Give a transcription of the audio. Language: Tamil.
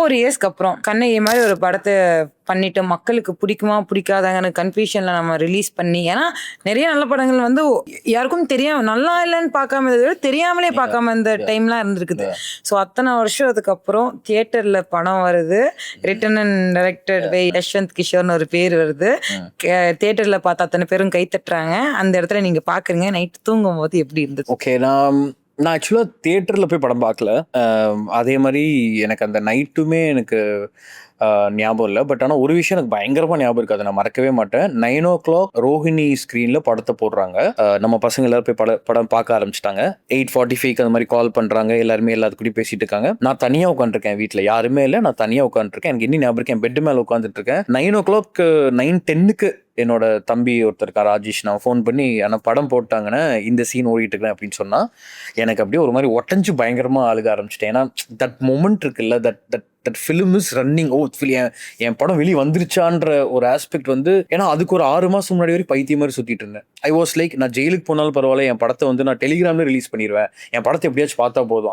4 இயர்ஸ்க்கு அப்புறம் கண்ணகி மாதிரி ஒரு படத்தை பண்ணிட்டு மக்களுக்கு பிடிக்குமா பிடிக்காதாங்கன்னு கன்ஃபியூஷன்ல நம்ம ரிலீஸ் பண்ணி, ஏன்னா நிறைய நல்ல படங்கள் வந்து யாருக்கும் தெரியாம நல்லா இல்லைன்னு பார்க்காம தெரியாமலே பார்க்காம இந்த டைம்லாம் இருந்திருக்குது. ஸோ அத்தனை வருஷத்துக்கு அப்புறம் தியேட்டர்ல படம் வருது, written and directed by Yashwant கிஷோர்னு ஒரு பேர் வருது. தியேட்டர்ல பார்த்து அத்தனை பேரும் கை தட்டுறாங்க. அந்த இடத்துல நீங்க பாக்குறீங்க, நைட் தூங்கும் போது எப்படி இருந்தது? ஓகே, நான் ஆக்சுவலாக தியேட்டரில் போய் படம் பார்க்கல. அதே மாதிரி எனக்கு அந்த நைட்டுமே எனக்கு ஞாபகம் இல்லை. பட் ஆனால் ஒரு விஷயம் எனக்கு பயங்கரமாக ஞாபகம் இருக்குது, அதை நான் மறக்கவே மாட்டேன். 9 o'clock ரோஹிணி ஸ்க்ரீனில் படத்தை போடுறாங்க. நம்ம பசங்க எல்லாரும் போய் படம் பார்க்க ஆரம்பிச்சிட்டாங்க. 8:45 அந்த மாதிரி கால் பண்ணுறாங்க. எல்லாருமே எல்லாத்துக்கூடயும் பேசிட்டு இருக்காங்க. நான் தனியாக உட்காந்துருக்கேன், வீட்டில் யாருமே இல்லை, நான் தனியாக உட்காந்துருக்கேன். எனக்கு இன்னும் ஞாபகம் இருக்கு, என் பெட்டு மேலே உட்காந்துட்டு இருக்கேன். 9 o'clock 9:10 என்னோட தம்பி ஒருத்தர் இருக்கா, ராஜேஷ், நான் ஃபோன் பண்ணி ஆனால் படம் போட்டாங்கன்னா இந்த சீன் ஓடிட்டு இருக்கேன் அப்படின்னு சொன்னால் எனக்கு அப்படியே ஒரு மாதிரி ஒட்டஞ்சு பயங்கரமாக அழுக ஆரம்பிச்சிட்டேன். ஏன்னா தட் மொமெண்ட் இருக்குல்ல, தட் ஃபிலிம் இஸ் ரன்னிங். என் படம் வெளியே வந்துருச்சான்ற ஒரு ஆஸ்பெக்ட் வந்து, ஏன்னா அதுக்கு ஒரு 6 மாதம் முன்னாடி வரைக்கும் பைத்தியம் மாதிரி சுற்றிட்டு இருந்தேன். ஐ வாஸ் லைக், நான் ஜெயிலுக்கு போனாலும் பரவாயில்ல, என் படத்தை வந்து நான் டெலிகிராம்ல ரிலீஸ் பண்ணிடுவேன், என் படத்தை எப்படியாச்சும் பார்த்தா போதும்.